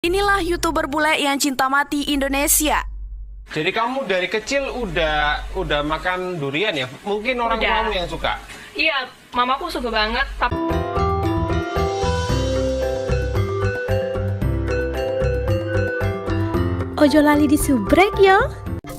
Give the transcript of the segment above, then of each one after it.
Inilah YouTuber bule yang cinta mati Indonesia. Jadi kamu dari kecil udah makan durian ya? Mungkin orang tuamu yang suka. Iya, mamaku suka banget. Ojo lali disubrek ya.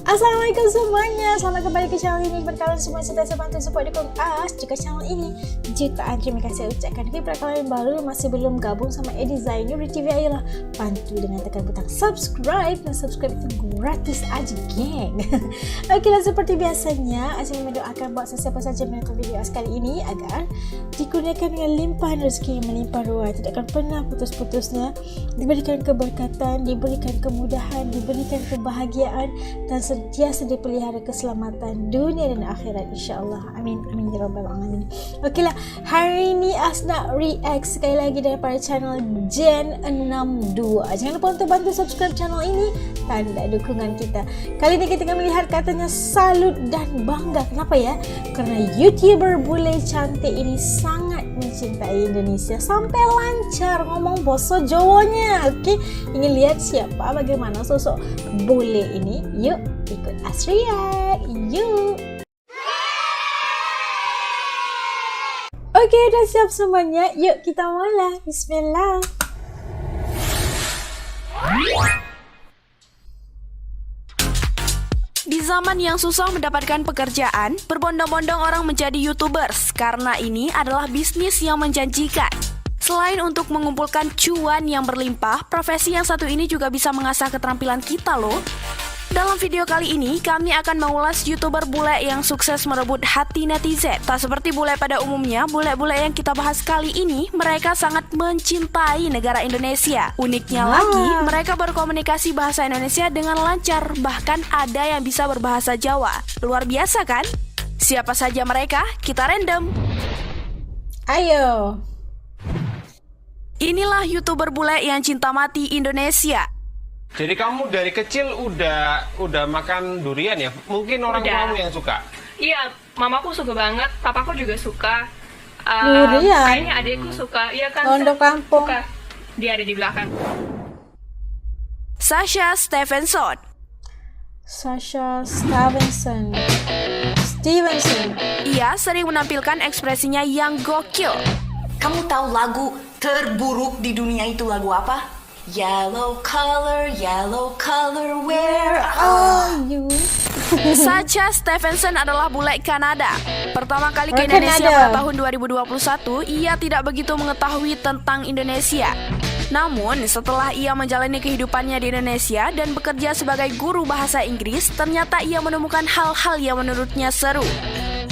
Assalamualaikum semuanya, selamat kembali ke channel ini. Berkalian semua sentiasa bantu support dukung us. Jika channel ini jutaan terima kasih ucapkan. Bagi kalian baru masih belum gabung sama Design Yuri TV, ayolah bantu dengan tekan butang subscribe. Dan subscribe itu gratis aja, geng. Oke lah, seperti biasanya Asyik mendoakan buat sesiapa saja menonton video kali ini agar dikurniakan dengan limpahan rezeki yang melimpah ruah, tidak akan pernah putus-putusnya, diberikan keberkatan, diberikan kemudahan, diberikan kebahagiaan, dan sentiasa dipelihara keselamatan dunia dan akhirat, insyaAllah. Amin, amin ya rabbal alamin. Okey lah, hari ini Asna react sekali lagi daripada channel Gen 62. Jangan lupa untuk bantu subscribe channel ini, tanda dukungan kita. Kali ini kita akan melihat katanya salut dan bangga. Kenapa ya? Karena YouTuber bule cantik ini sangat mencintai Indonesia sampai lancar ngomong bahasa Jawanya. Okey, ingin lihat siapa, bagaimana sosok bule ini? Yuk ikut Asriak, yuk. Oke, udah siap semuanya. Yuk kita mulai. Bismillah. Di zaman yang susah mendapatkan pekerjaan, berbondong-bondong orang menjadi YouTubers karena ini adalah bisnis yang menjanjikan. Selain untuk mengumpulkan cuan yang berlimpah, profesi yang satu ini juga bisa mengasah keterampilan kita loh. Dalam video kali ini, kami akan mengulas YouTuber bule yang sukses merebut hati netizen. Tak seperti bule pada umumnya, bule-bule yang kita bahas kali ini, mereka sangat mencintai negara Indonesia. Uniknya lagi, mereka berkomunikasi bahasa Indonesia dengan lancar, bahkan ada yang bisa berbahasa Jawa. Luar biasa kan? Siapa saja mereka? Kita random. Ayo. Inilah YouTuber bule yang cinta mati Indonesia. Jadi kamu dari kecil udah makan durian ya? Mungkin orang tuamu yang suka. Iya, mamaku suka banget, papaku juga suka. Durian? Kayaknya adikku suka. Iya kan? Pondok kampung. Suka. Dia ada di belakang. Sasha Stevenson. Sasha Stevenson. Ia sering menampilkan ekspresinya yang gokil. Kamu tahu lagu terburuk di dunia itu lagu apa? Yellow color, where are you? Sasha Stevenson adalah bule Kanada. Pertama kali ke Orang Indonesia Kanada. pada tahun 2021, ia tidak begitu mengetahui tentang Indonesia. Namun, setelah ia menjalani kehidupannya di Indonesia dan bekerja sebagai guru bahasa Inggris, ternyata ia menemukan hal-hal yang menurutnya seru.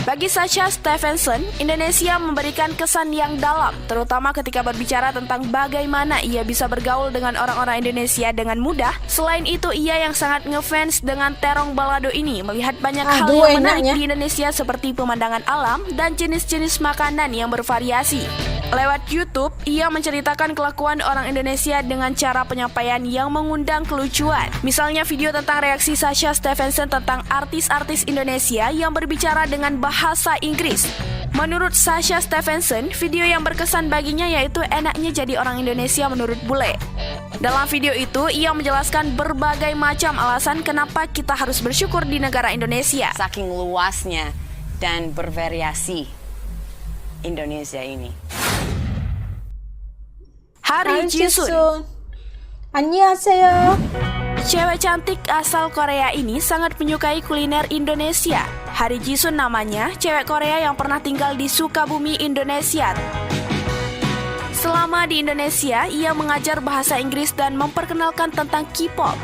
Bagi Sasha Stevenson, Indonesia memberikan kesan yang dalam, terutama ketika berbicara tentang bagaimana ia bisa bergaul dengan orang-orang Indonesia dengan mudah. Selain itu, ia yang sangat ngefans dengan terong balado ini, melihat banyak hal yang menarik di Indonesia seperti pemandangan alam dan jenis-jenis makanan yang bervariasi. Lewat YouTube, ia menceritakan kelakuan orang Indonesia dengan cara penyampaian yang mengundang kelucuan. Misalnya video tentang reaksi Sasha Stevenson tentang artis-artis Indonesia yang berbicara dengan bahasa Inggris. Menurut Sasha Stevenson, video yang berkesan baginya yaitu enaknya jadi orang Indonesia menurut bule. Dalam video itu, ia menjelaskan berbagai macam alasan kenapa kita harus bersyukur di negara Indonesia. Saking luasnya dan bervariasi Indonesia ini. Hari Jisun. Annyeonghaseyo. Cewek cantik asal Korea ini sangat menyukai kuliner Indonesia. Hari Jisun namanya, cewek Korea yang pernah tinggal di Sukabumi, Indonesia. Selama di Indonesia, ia mengajar bahasa Inggris dan memperkenalkan tentang K-pop.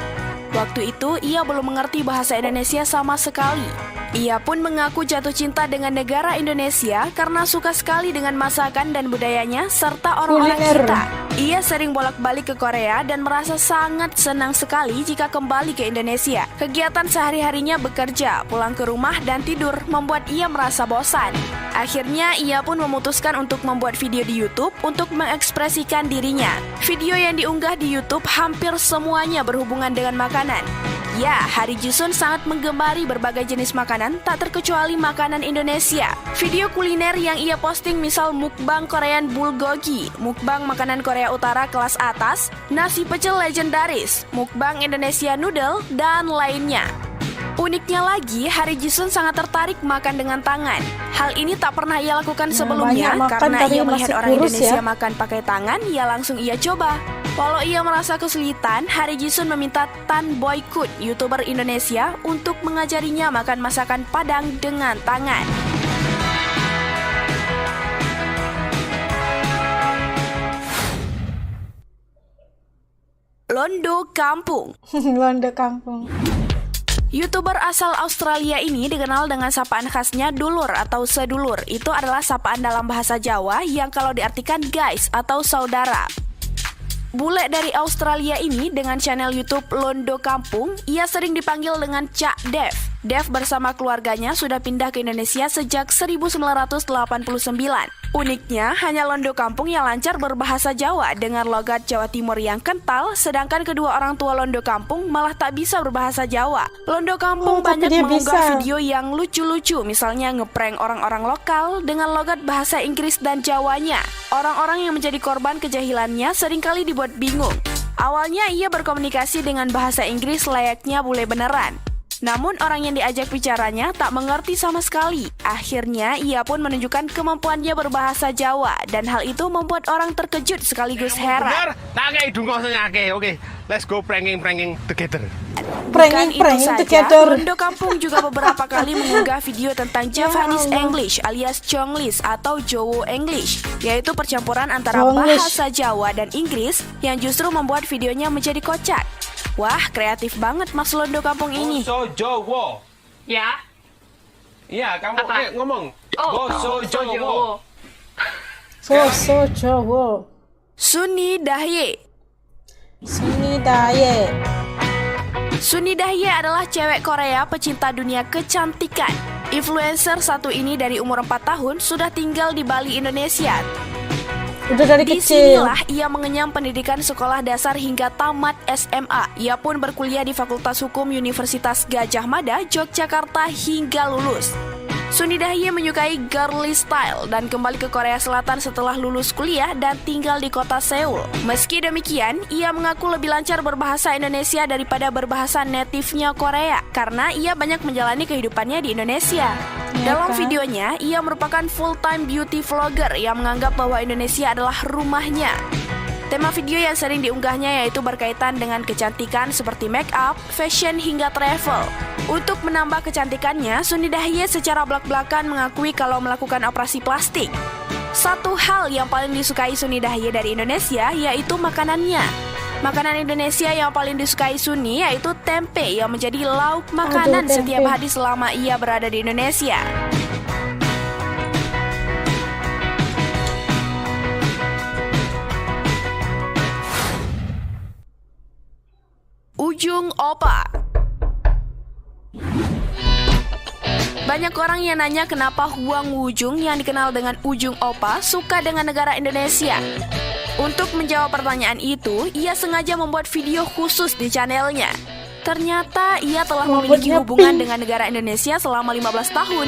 Waktu itu, ia belum mengerti bahasa Indonesia sama sekali. Ia pun mengaku jatuh cinta dengan negara Indonesia karena suka sekali dengan masakan dan budayanya serta orang-orang kita. Ia sering bolak-balik ke Korea dan merasa sangat senang sekali jika kembali ke Indonesia. Kegiatan sehari-harinya bekerja, pulang ke rumah dan tidur membuat ia merasa bosan. Akhirnya ia pun memutuskan untuk membuat video di YouTube untuk mengekspresikan dirinya. Video yang diunggah di YouTube hampir semuanya berhubungan dengan makanan. Ya, Hari Jisun sangat menggemari berbagai jenis makanan makanan tak terkecuali makanan Indonesia. Video kuliner yang ia posting misal mukbang Korean bulgogi, mukbang makanan Korea Utara kelas atas, nasi pecel legendaris, mukbang Indonesia noodle, dan lainnya. Uniknya lagi, Hari Jisun sangat tertarik makan dengan tangan. Hal ini tak pernah ia lakukan sebelumnya banyak makan karena tapi ia masih melihat orang kurus Indonesia ya. makan pakai tangan, ia langsung ia coba. Walau ia merasa kesulitan, Hari Jisun meminta Tan Boy Kut, YouTuber Indonesia, untuk mengajarinya makan masakan Padang dengan tangan. Londo Kampung. Londo kampung. YouTuber asal Australia ini dikenal dengan sapaan khasnya dulur atau sedulur. Itu adalah sapaan dalam bahasa Jawa yang kalau diartikan guys atau saudara. Bule dari Australia ini dengan channel YouTube Londo Kampung, ia sering dipanggil dengan Cak Dev. Dev bersama keluarganya sudah pindah ke Indonesia sejak 1989. Uniknya, hanya Londo Kampung yang lancar berbahasa Jawa dengan logat Jawa Timur yang kental, sedangkan kedua orang tua Londo Kampung malah tak bisa berbahasa Jawa. Londo Kampung tapi banyak dia mengunggah bisa. video yang lucu-lucu, misalnya ngeprank orang-orang lokal dengan logat bahasa Inggris dan Jawanya. Orang-orang yang menjadi korban kejahilannya seringkali dibuat bingung. Awalnya ia berkomunikasi dengan bahasa Inggris layaknya bule beneran. Namun orang yang diajak bicaranya tak mengerti sama sekali. Akhirnya ia pun menunjukkan kemampuannya berbahasa Jawa dan hal itu membuat orang terkejut sekaligus heran. Benar, tak kayak dungkosnya akeh. Oke, let's go pranking together. Bukan itu Pranking saja, together. Londo Kampung juga beberapa kali mengunggah video tentang Javanese English alias Chonglish atau Jowo English, yaitu percampuran antara Chonglish. bahasa Jawa dan Inggris yang justru membuat videonya menjadi kocak. Wah, kreatif banget Mas Londo Kampung ini. Boso Jowo. Ya. Iya, kamu Apa? ngomong. Oh, Boso Jowo. Boso Jowo. Suni Dahye. Suni Daye. Suni Dahye adalah cewek Korea pecinta dunia kecantikan. Influencer satu ini dari umur 4 tahun sudah tinggal di Bali, Indonesia. Udah dari Di kecil. sinilah ia mengenyam pendidikan sekolah dasar hingga tamat SMA. Ia pun berkuliah di Fakultas Hukum Universitas Gadjah Mada, Yogyakarta hingga lulus. Suni Dahye menyukai girly style dan kembali ke Korea Selatan setelah lulus kuliah dan tinggal di kota Seoul. Meski demikian, ia mengaku lebih lancar berbahasa Indonesia daripada berbahasa native-nya Korea karena ia banyak menjalani kehidupannya di Indonesia. Dalam videonya, ia merupakan full-time beauty vlogger yang menganggap bahwa Indonesia adalah rumahnya. Tema video yang sering diunggahnya yaitu berkaitan dengan kecantikan seperti make up, fashion, hingga travel. Untuk menambah kecantikannya, Suni Dahye secara belak-belakan mengakui kalau melakukan operasi plastik. Satu hal yang paling disukai Suni Dahye dari Indonesia yaitu makanannya. Makanan Indonesia yang paling disukai Suni yaitu tempe yang menjadi lauk makanan tempe. setiap hari selama ia berada di Indonesia. Ujung Opa. Banyak orang yang nanya kenapa Huang Wujung yang dikenal dengan Ujung Opa suka dengan negara Indonesia. Untuk menjawab pertanyaan itu, ia sengaja membuat video khusus di channelnya. Ternyata ia telah memiliki Rambutnya hubungan pink. dengan negara Indonesia selama 15 tahun.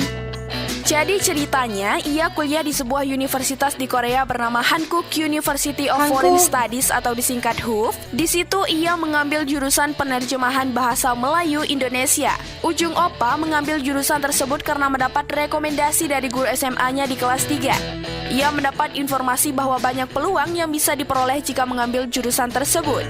Jadi ceritanya, ia kuliah di sebuah universitas di Korea bernama Hankook University of Hankook. Foreign Studies atau disingkat HUF. Di situ ia mengambil jurusan penerjemahan bahasa Melayu Indonesia. Ujung Opa mengambil jurusan tersebut karena mendapat rekomendasi dari guru SMA-nya di kelas 3. Ia mendapat informasi bahwa banyak peluang yang bisa diperoleh jika mengambil jurusan tersebut.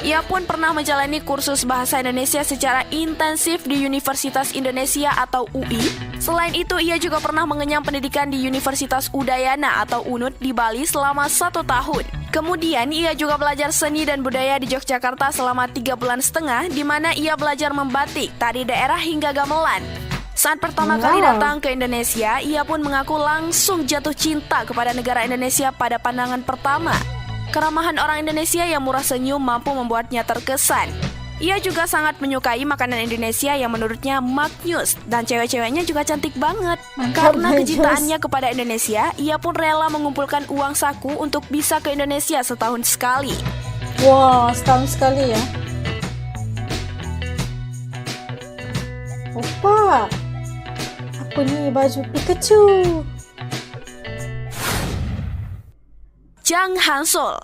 Ia pun pernah menjalani kursus bahasa Indonesia secara intensif di Universitas Indonesia atau UI. Selain itu, ia juga pernah mengenyam pendidikan di Universitas Udayana atau UNUD di Bali selama 1 tahun. Kemudian, ia juga belajar seni dan budaya di Yogyakarta selama 3,5 bulan, di mana ia belajar membatik, tari daerah hingga gamelan. Saat pertama kali datang ke Indonesia, ia pun mengaku langsung jatuh cinta kepada negara Indonesia pada pandangan pertama. Keramahan orang Indonesia yang murah senyum mampu membuatnya terkesan. Ia juga sangat menyukai makanan Indonesia yang menurutnya maknyus dan cewek-ceweknya juga cantik banget. Karena kecintaannya kepada Indonesia, ia pun rela mengumpulkan uang saku untuk bisa ke Indonesia setahun sekali. Wah, setahun sekali ya. Opa. Apa ni? Baju Pikachu. Jang Hansol.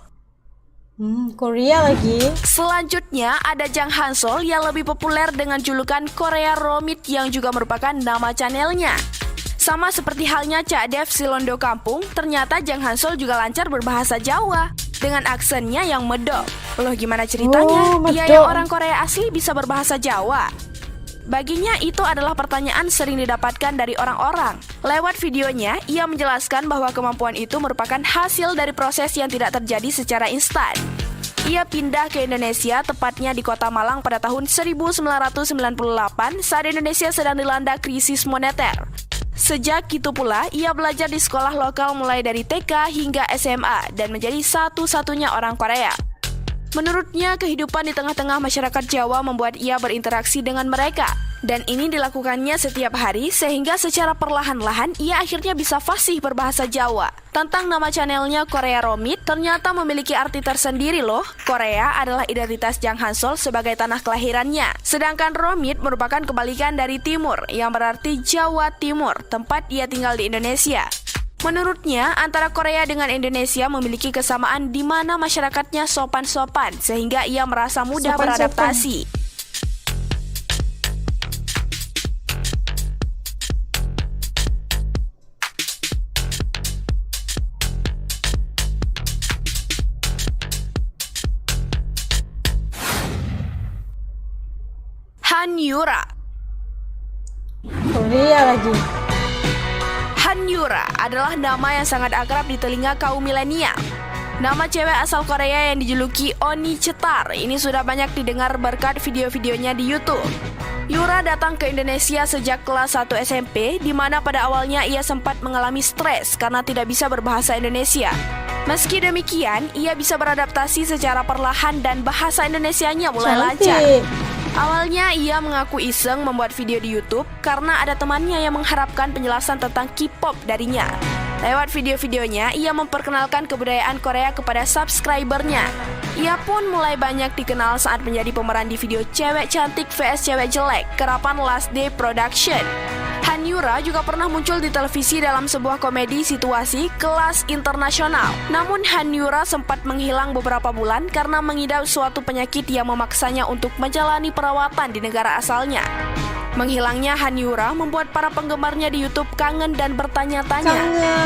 Korea lagi. Selanjutnya ada Jang Hansol yang lebih populer dengan julukan Korea Romit yang juga merupakan nama channelnya. Sama seperti halnya Cak Dev Silondo Kampung, ternyata Jang Hansol juga lancar berbahasa Jawa dengan aksennya yang medok. Loh, gimana ceritanya? Dia yang orang Korea asli bisa berbahasa Jawa? Baginya itu adalah pertanyaan sering didapatkan dari orang-orang. Lewat videonya, ia menjelaskan bahwa kemampuan itu merupakan hasil dari proses yang tidak terjadi secara instan. Ia pindah ke Indonesia, tepatnya di Kota Malang pada tahun 1998 saat Indonesia sedang dilanda krisis moneter. Sejak itu pula, ia belajar di sekolah lokal mulai dari TK hingga SMA dan menjadi satu-satunya orang Korea. Menurutnya, kehidupan di tengah-tengah masyarakat Jawa membuat ia berinteraksi dengan mereka. Dan ini dilakukannya setiap hari sehingga secara perlahan-lahan ia akhirnya bisa fasih berbahasa Jawa. Tentang nama channelnya Korea Romit, ternyata memiliki arti tersendiri loh. Korea adalah identitas Jang Hansol sebagai tanah kelahirannya. Sedangkan Romit merupakan kebalikan dari Timur, yang berarti Jawa Timur, tempat ia tinggal di Indonesia. Menurutnya, antara Korea dengan Indonesia memiliki kesamaan di mana masyarakatnya sopan-sopan, sehingga ia merasa mudah beradaptasi. Han Yura. Korea lagi. Han Yura adalah nama yang sangat akrab di telinga kaum milenial. Nama cewek asal Korea yang dijuluki Oni Cetar ini sudah banyak didengar berkat video-videonya di YouTube. Yura datang ke Indonesia sejak kelas 1 SMP, di mana pada awalnya ia sempat mengalami stres karena tidak bisa berbahasa Indonesia. Meski demikian, ia bisa beradaptasi secara perlahan dan bahasa Indonesianya mulai lancar. Awalnya ia mengaku iseng membuat video di YouTube karena ada temannya yang mengharapkan penjelasan tentang K-pop darinya. Lewat video-videonya, ia memperkenalkan kebudayaan Korea kepada subscribernya. Ia pun mulai banyak dikenal saat menjadi pemeran di video Cewek Cantik vs Cewek Jelek, kerapan Last Day Production. Han Yura juga pernah muncul di televisi dalam sebuah komedi situasi kelas internasional. Namun Han Yura sempat menghilang beberapa bulan karena mengidap suatu penyakit yang memaksanya untuk menjalani perawatan di negara asalnya. Menghilangnya Han Yura membuat para penggemarnya di YouTube kangen dan bertanya-tanya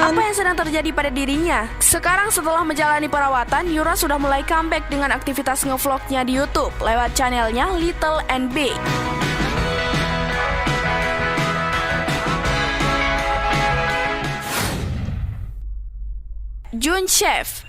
apa yang sedang terjadi pada dirinya. Sekarang setelah menjalani perawatan, Yura sudah mulai comeback dengan aktivitas ngevlognya di YouTube lewat channelnya Little and Big. Jun Chef.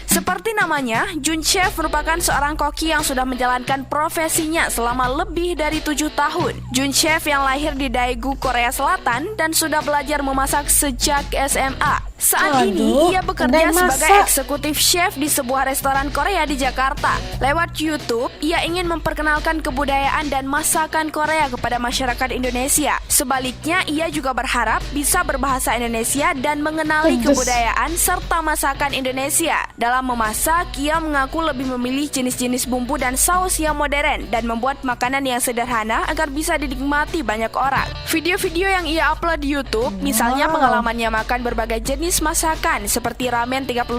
Seperti namanya, Jun Chef merupakan seorang koki yang sudah menjalankan profesinya selama lebih dari 7 tahun. Jun Chef yang lahir di Daegu, Korea Selatan dan sudah belajar memasak sejak SMA. Saat ini ia bekerja sebagai eksekutif chef di sebuah restoran Korea di Jakarta. Lewat YouTube, ia ingin memperkenalkan kebudayaan dan masakan Korea kepada masyarakat Indonesia. Sebaliknya, ia juga berharap bisa berbahasa Indonesia dan mengenali kebudayaan serta masakan Indonesia. Dalam memasak, ia mengaku lebih memilih jenis-jenis bumbu dan saus yang modern dan membuat makanan yang sederhana agar bisa dinikmati banyak orang. Video-video yang ia upload di YouTube, misalnya pengalamannya makan berbagai jenis masakan seperti ramen 38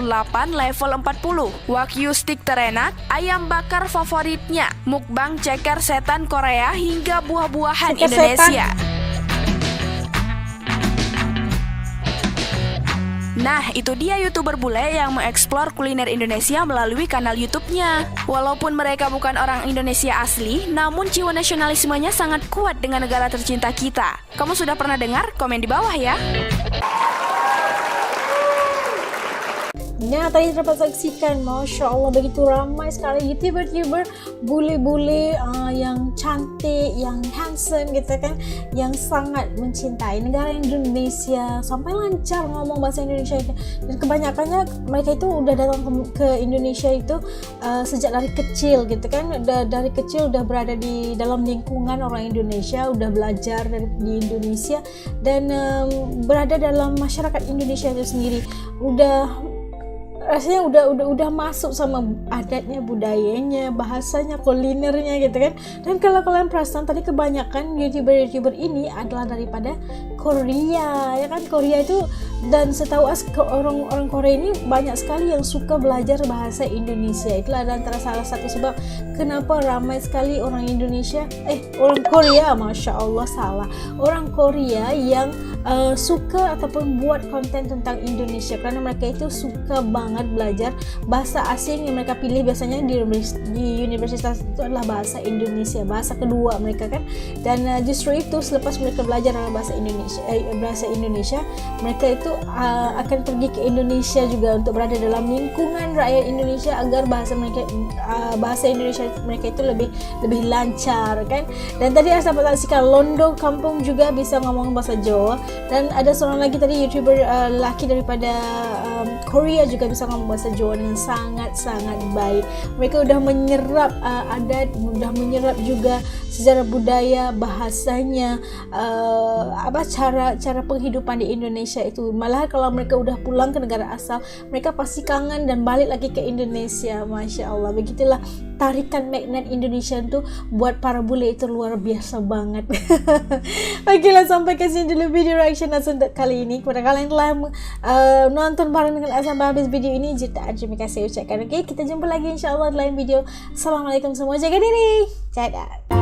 level 40, wagyu stick terenak, ayam bakar favoritnya, mukbang ceker setan Korea hingga buah-buahan Indonesia. Nah, itu dia YouTuber bule yang mengeksplor kuliner Indonesia melalui kanal YouTube-nya. Walaupun mereka bukan orang Indonesia asli, namun jiwa nasionalismenya sangat kuat dengan negara tercinta kita. Kamu sudah pernah dengar? Komen di bawah ya. Nah, tadi dapat saksikan, Masya Allah begitu ramai sekali YouTuber bule-bule yang cantik, yang handsome gitu kan, yang sangat mencintai negara Indonesia, sampai lancar ngomong bahasa Indonesia. Dan kebanyakannya mereka itu udah datang ke Indonesia itu sejak dari kecil gitu kan, dari kecil udah berada di dalam lingkungan orang Indonesia, udah belajar di Indonesia dan berada dalam masyarakat Indonesia itu sendiri, udah rasanya udah masuk sama adatnya, budayanya, bahasanya, kulinernya gitu kan. Dan kalau kalian perasan tadi kebanyakan YouTuber ini adalah daripada Korea ya kan. Korea itu, dan setahu orang Korea ini banyak sekali yang suka belajar bahasa Indonesia. Itulah antara salah satu sebab kenapa ramai sekali orang Korea, Masya Allah salah, orang Korea yang suka ataupun buat konten tentang Indonesia, karena mereka itu suka banget belajar bahasa asing yang mereka pilih biasanya di universitas itu adalah bahasa Indonesia, bahasa kedua mereka kan. Dan justru itu selepas mereka belajar dalam bahasa Indonesia, mereka itu akan pergi ke Indonesia juga untuk berada dalam lingkungan rakyat Indonesia agar bahasa Indonesia mereka itu lebih lancar kan. Dan tadi saya dapat saksikan Londo Kampung juga bisa ngomong bahasa Jawa, dan ada seorang lagi tadi YouTuber lelaki daripada Korea juga bisa ngomong bahasa Jawa dengan sangat-sangat baik. Mereka udah menyerap adat, udah menyerap juga sejarah budaya, bahasanya, cara penghidupan di Indonesia itu. Malah kalau mereka udah pulang ke negara asal, mereka pasti kangen dan balik lagi ke Indonesia. Masya Allah, begitulah tarikan magnet Indonesia tuh buat para bule itu luar biasa banget. Baiklah, sampai ke sini dulu video reaction Azan kali ini. Kepada kalian yang telah nonton bareng dengan Azan sampai habis video ini, jutaan terima kasih ucapkan. Oke, kita jumpa lagi insya Allah di lain video. Assalamualaikum semua, jaga diri, dadah.